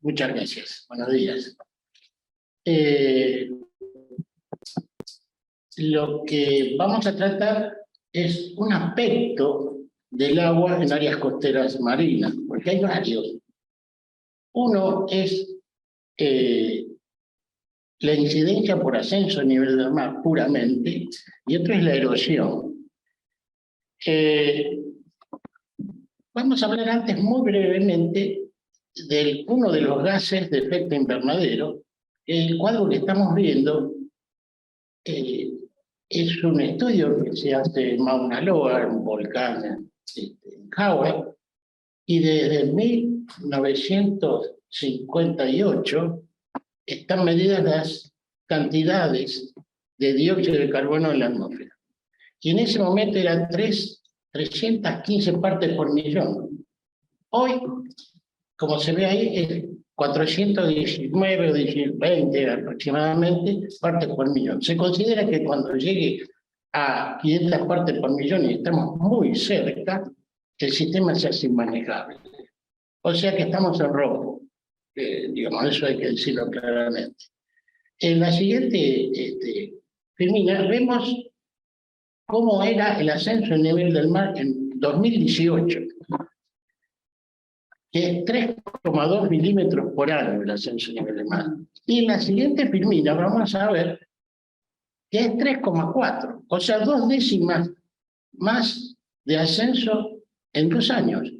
Muchas gracias. Buenos días. Lo que vamos a tratar es un aspecto del agua en áreas costeras marinas, porque hay varios. Uno es la incidencia por ascenso a nivel del mar puramente, y otro es la erosión. Vamos a hablar antes muy brevemente de uno de los gases de efecto invernadero. El cuadro que estamos viendo es un estudio que se hace en Mauna Loa, un volcán en Hawái, y desde 1958 están medidas las cantidades de dióxido de carbono en la atmósfera. Y en ese momento eran 315 partes por millón. Hoy, como se ve ahí, es 419 o 20 aproximadamente partes por millón. Se considera que cuando llegue a 500 partes por millón, y estamos muy cerca, el sistema se hace inmanejable. O sea que estamos en rojo. Digamos, eso hay que decirlo claramente. En la siguiente filmina vemos cómo era el ascenso del nivel del mar en 2018, que es 3,2 milímetros por año el ascenso del nivel del mar. Y en la siguiente filmina vamos a ver que es 3,4, o sea, 2 décimas más de ascenso en 2 años.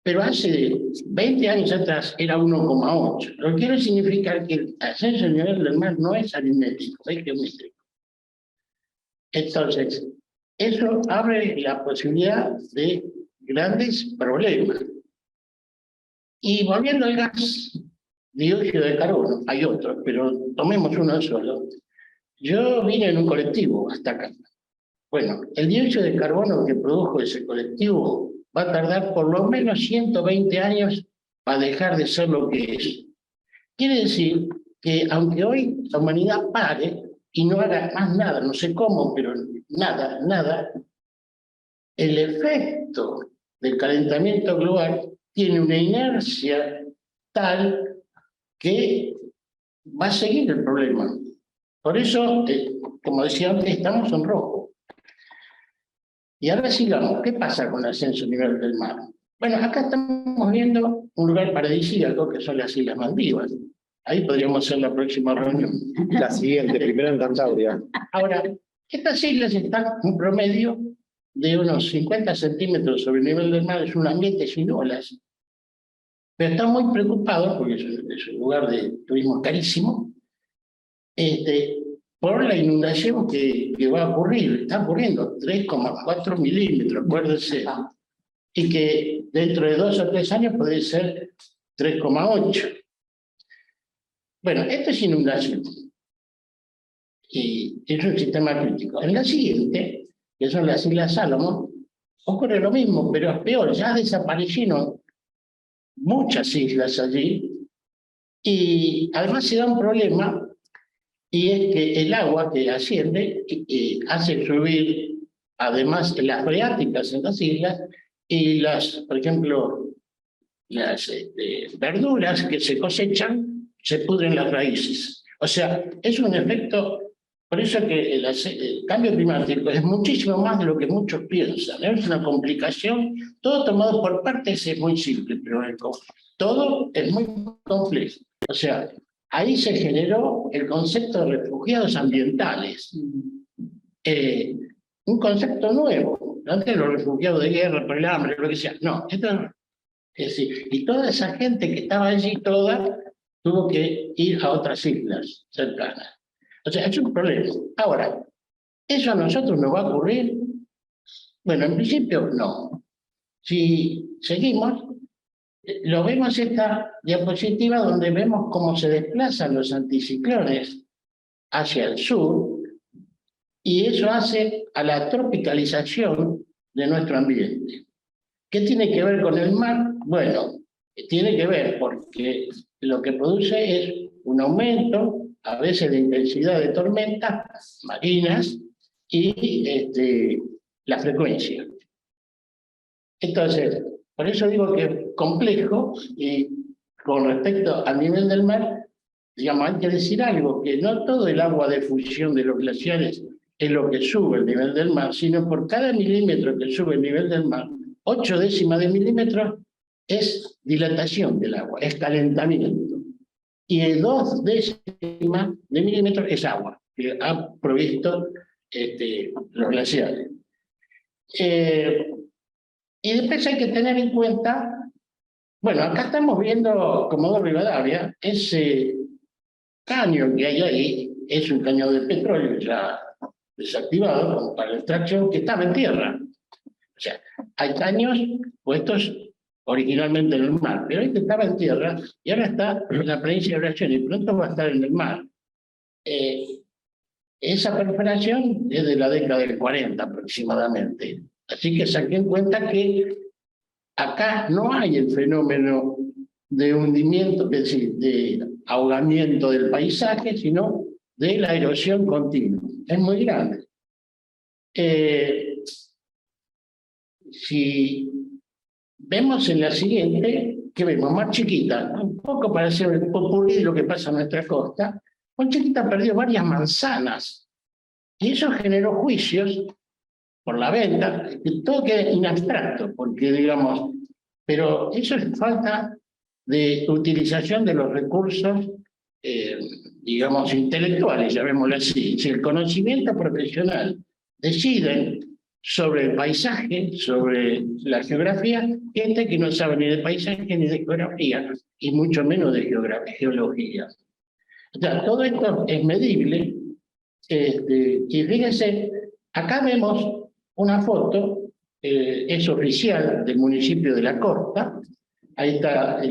Pero hace 20 años atrás era 1,8. Lo que quiere significar que el ascenso del nivel del mar no es aritmético, es geométrico. Entonces, eso abre la posibilidad de grandes problemas. Y volviendo al gas, dióxido de carbono, hay otros, pero tomemos uno solo. Yo vine en un colectivo hasta acá. Bueno, el dióxido de carbono que produjo ese colectivo va a tardar por lo menos 120 años para dejar de ser lo que es. Quiere decir que aunque hoy la humanidad pare y no haga más nada, no sé cómo, pero nada, el efecto del calentamiento global tiene una inercia tal que va a seguir el problema. Por eso, como decía antes, estamos en rojo. Y ahora sigamos, ¿qué pasa con el ascenso a nivel del mar? Bueno, acá estamos viendo un lugar paradisíaco que son las Islas Maldivas. Ahí podríamos hacer la próxima reunión. La siguiente, primero en Cantabria. Ahora, estas islas están en promedio de unos 50 centímetros sobre el nivel del mar, es un ambiente sin olas. Pero están muy preocupados, porque es un lugar de turismo carísimo, por la inundación que va a ocurrir. Está ocurriendo 3,4 milímetros, acuérdense. Y que dentro de 2 o 3 años puede ser 3,8. Bueno, esto es inundación. Y es un sistema crítico. En la siguiente, que son las Islas Salomón, ocurre lo mismo, pero es peor. Ya desaparecieron muchas islas allí. Y además se da un problema, y es que el agua que asciende hace subir, además, las freáticas en las islas, y por ejemplo, las verduras que se cosechan, se pudren las raíces. O sea, es un efecto, por eso que el cambio climático es muchísimo más de lo que muchos piensan. Es una complicación, todo tomado por partes es muy simple, pero todo es muy complejo. O sea, ahí se generó el concepto de refugiados ambientales. Un concepto nuevo. Antes los refugiados de guerra, por el hambre, lo que sea. No, esto es decir, y toda esa gente que estaba allí tuvo que ir a otras islas cercanas. O sea, es un problema. Ahora, ¿eso a nosotros nos va a ocurrir? Bueno, en principio no. Si seguimos, lo vemos esta diapositiva donde vemos cómo se desplazan los anticiclones hacia el sur, y eso hace a la tropicalización de nuestro ambiente. ¿Qué tiene que ver con el mar? Bueno, tiene que ver porque lo que produce es un aumento, a veces de intensidad de tormentas marinas y la frecuencia. Entonces, por eso digo que es complejo, y con respecto al nivel del mar, digamos, hay que decir algo, que no todo el agua de fusión de los glaciares es lo que sube el nivel del mar, sino por cada milímetro que sube el nivel del mar, 0,8 de milímetro es dilatación del agua, es calentamiento. Y 0,2 de milímetro es agua, que ha provisto los glaciares. Y después hay que tener en cuenta, bueno, acá estamos viendo Comodoro Rivadavia, ese caño que hay ahí es un caño de petróleo ya desactivado como para la extracción que estaba en tierra. O sea, hay caños puestos originalmente en el mar, pero este estaba en tierra y ahora está en la provincia de Oración y pronto va a estar en el mar. Esa perforación es de la década del 40 aproximadamente. Así que saqué en cuenta que acá no hay el fenómeno de hundimiento, es decir, de ahogamiento del paisaje, sino de la erosión continua. Es muy grande. Si vemos en la siguiente, que vemos más chiquita, un poco para hacer un popurrí de lo que pasa en nuestra costa, muy chiquita perdió varias manzanas y eso generó juicios por la venta, todo queda en abstracto, porque digamos, pero eso es falta de utilización de los recursos, digamos, intelectuales, llamémoslo así. Si el conocimiento profesional deciden sobre el paisaje, sobre la geografía, gente que no sabe ni de paisaje ni de geografía, y mucho menos de geología. O sea, todo esto es medible, y fíjense, acá vemos una foto, es oficial del municipio de La Costa. Ahí está,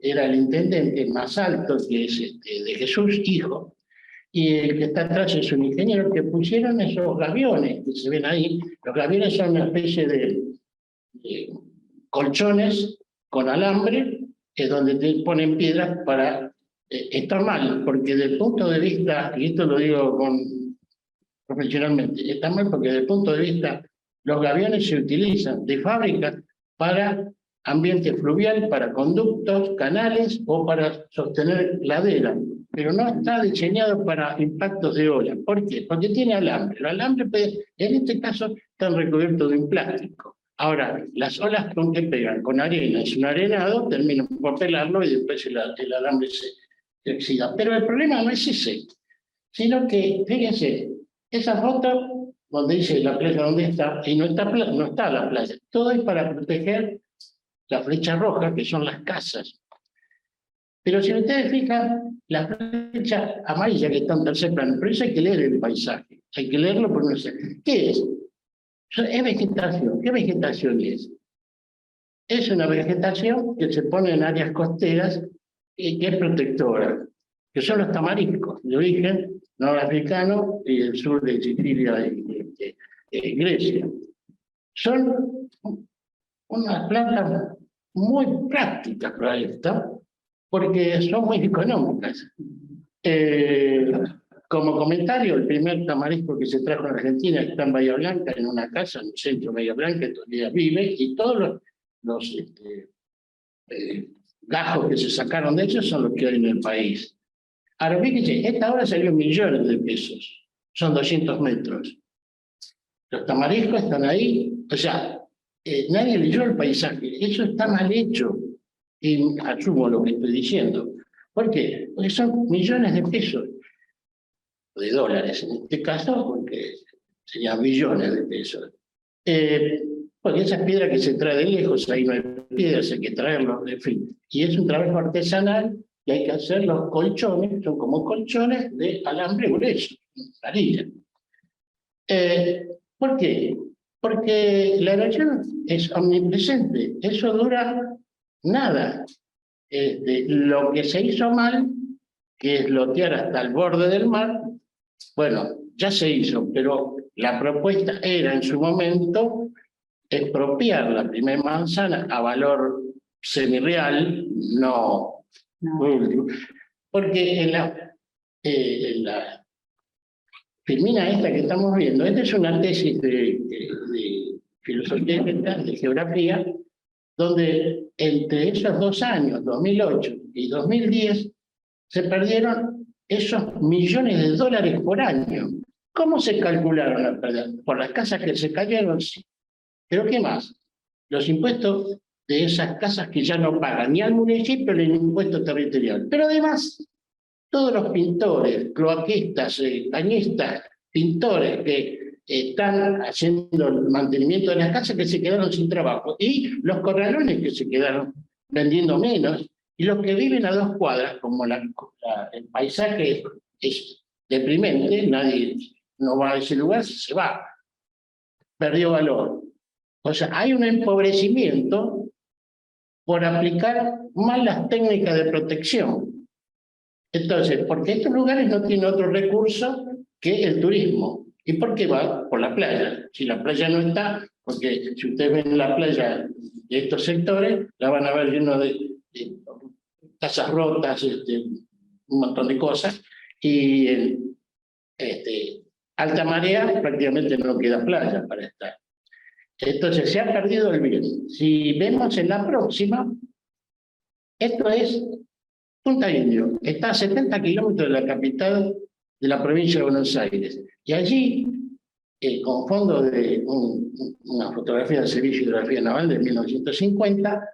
era el intendente más alto, que es de Jesús, hijo, y el que está atrás es un ingeniero que pusieron esos gaviones que se ven ahí. Los gaviones son una especie de colchones con alambre, que es donde te ponen piedras para... está mal, porque desde el punto de vista, y esto lo digo profesionalmente, está mal porque desde el punto de vista, los gaviones se utilizan de fábrica para ambiente fluvial, para conductos, canales o para sostener laderas, pero no está diseñado para impactos de ola. ¿Por qué? Porque tiene alambre. El alambre, en este caso, están recubiertos de un plástico. Ahora, las olas con que pegan, con arena, es un arenado, terminan por pelarlo y después el alambre se oxida. Pero el problema no es ese, sino que, fíjense, esa foto donde dice la playa donde está, y no está la playa. Todo es para proteger la flecha roja, que son las casas. Pero si ustedes fijan, la flecha amarilla que está en tercer plano, pero eso hay que leer el paisaje, hay que leerlo por no sé. ¿Qué es? Es vegetación. ¿Qué vegetación es? Es una vegetación que se pone en áreas costeras y que es protectora, que son los tamariscos, de origen norafricano y el sur de Sicilia y Grecia. Son unas plantas muy prácticas para esto, porque son muy económicas. Como comentario, el primer tamarisco que se trajo a Argentina está en Bahía Blanca, en una casa en el centro de Bahía Blanca, que todavía vive, y todos los gajos que se sacaron de ellos son los que hay en el país. Ahora, fíjense, esta obra salió millones de pesos, son 200 metros. Los tamariscos están ahí, o sea, nadie leyó el paisaje, eso está mal hecho, y asumo lo que estoy diciendo. ¿Por qué? Porque son millones de pesos, de dólares en este caso, porque serían billones de pesos. Porque esas piedras que se trae de lejos, ahí no hay piedras, hay que traerlos, en fin. Y es un trabajo artesanal y hay que hacer los colchones, son como colchones de alambre grueso, varilla. ¿Por qué? Porque la erosión es omnipresente, eso dura nada. Lo que se hizo mal, que es lotear hasta el borde del mar, bueno, ya se hizo, pero la propuesta era en su momento expropiar la primera manzana a valor semirreal, no. Porque en la filmina esta que estamos viendo, esta es una tesis de filosofía de geografía, donde entre esos 2 años, 2008 y 2010, se perdieron esos millones de dólares por año. ¿Cómo se calcularon las pérdidas? Por las casas que se cayeron, sí. ¿Pero qué más? Los impuestos de esas casas que ya no pagan ni al municipio ni el impuesto territorial. Pero además, todos los pintores, cloaquistas, cañistas, pintores que están haciendo el mantenimiento de las casas que se quedaron sin trabajo, y los corralones que se quedaron vendiendo menos, y los que viven a 2 cuadras, como el paisaje es deprimente, nadie no va a ese lugar, se va, perdió valor. O sea, hay un empobrecimiento por aplicar malas técnicas de protección. Entonces, porque estos lugares no tienen otro recurso que el turismo. ¿Y por qué va? Por la playa. Si la playa no está, porque si ustedes ven la playa de estos sectores, la van a ver lleno de casas rotas, un montón de cosas, y en alta marea prácticamente no queda playa para estar. Entonces se ha perdido el bien. Si vemos en la próxima, esto es Punta Indio, está a 70 kilómetros de la capital de la provincia de Buenos Aires. Y allí, con fondo de una fotografía del Servicio de Hidrografía Naval de 1950,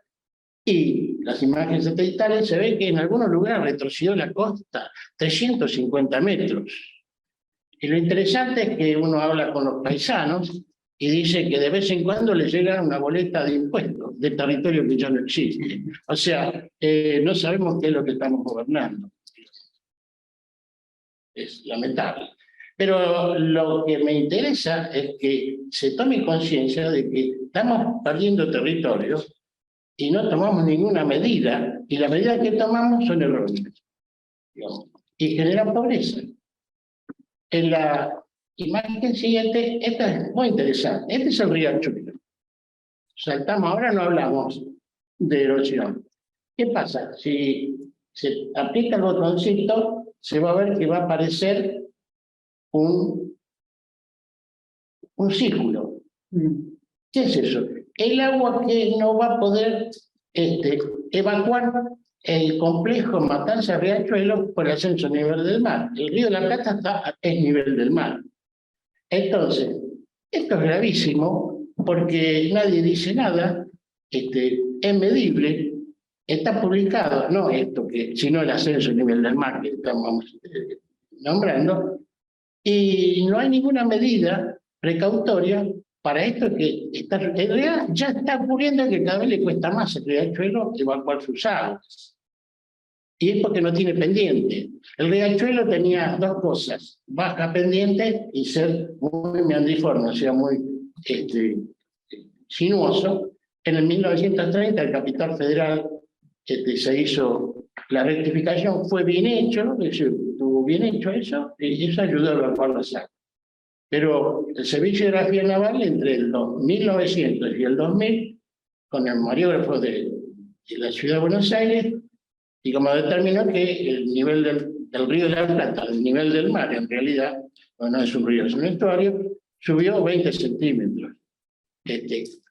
y las imágenes satelitales, se ve que en algunos lugares retrocedió la costa 350 metros. Y lo interesante es que uno habla con los paisanos y dice que de vez en cuando les llega una boleta de impuestos de territorio que ya no existe. O sea, no sabemos qué es lo que estamos gobernando. Es lamentable. Pero lo que me interesa es que se tome conciencia de que estamos perdiendo territorio y no tomamos ninguna medida, y las medidas que tomamos son erróneas, digamos, y generan pobreza. En la imagen siguiente, esta es muy interesante. Este es el riachuelo. Saltamos, ahora no hablamos de erosión. ¿Qué pasa? Si se aplica el botoncito, se va a ver que va a aparecer un círculo. ¿Qué es eso? El agua que no va a poder evacuar el complejo Matanza-Riachuelo por el ascenso a nivel del mar. El río de la Plata es nivel del mar. Entonces, esto es gravísimo porque nadie dice nada, es medible, está publicado, no esto, sino el ascenso a nivel del mar que estamos nombrando, y no hay ninguna medida precautoria para esto que está, en realidad ya está ocurriendo, que cada vez le cuesta más al riachuelo evacuar sus aguas. Y es porque no tiene pendiente. El riachuelo tenía 2 cosas: baja pendiente y ser muy meandriforme, o sea, muy sinuoso. En el 1930 el Capital Federal se hizo la rectificación, fue bien hecho, estuvo bien hecho eso, y eso ayudó a evacuar las aguas. Pero el Servicio de Hidrografía Naval, entre el 1900 y el 2000, con el mariógrafo de la Ciudad de Buenos Aires, y como determinó que el nivel del río de la Plata, el nivel del mar, en realidad, no es un río, es un estuario, subió 20 centímetros.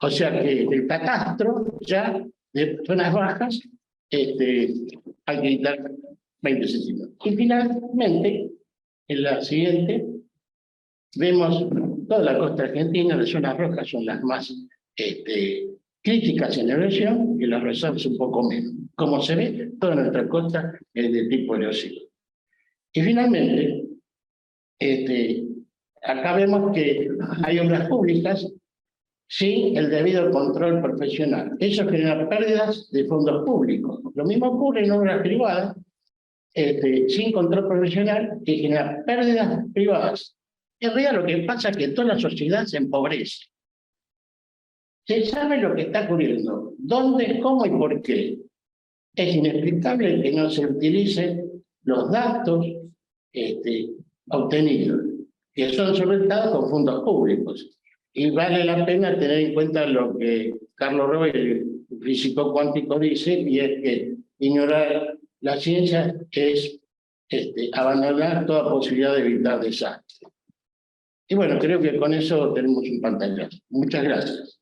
O sea que el catastro ya de zonas bajas hay que quitar 20 centímetros. Y finalmente, en la siguiente, vemos toda la costa argentina. Las zonas rojas son las más críticas en erosión y las reservas un poco menos. Como se ve, toda nuestra costa es de tipo erosivo. Y finalmente, acá vemos que hay obras públicas sin el debido control profesional. Eso genera pérdidas de fondos públicos. Lo mismo ocurre en obras privadas, sin control profesional, que genera pérdidas privadas. En realidad lo que pasa es que toda la sociedad se empobrece. Se sabe lo que está ocurriendo, dónde, cómo y por qué. Es inexplicable que no se utilicen los datos obtenidos, que son solventados con fondos públicos. Y vale la pena tener en cuenta lo que Carlos Roy, el físico cuántico, dice, y es que ignorar la ciencia es abandonar toda posibilidad de evitar desastres. Y bueno, creo que con eso tenemos un pantallazo. Muchas gracias.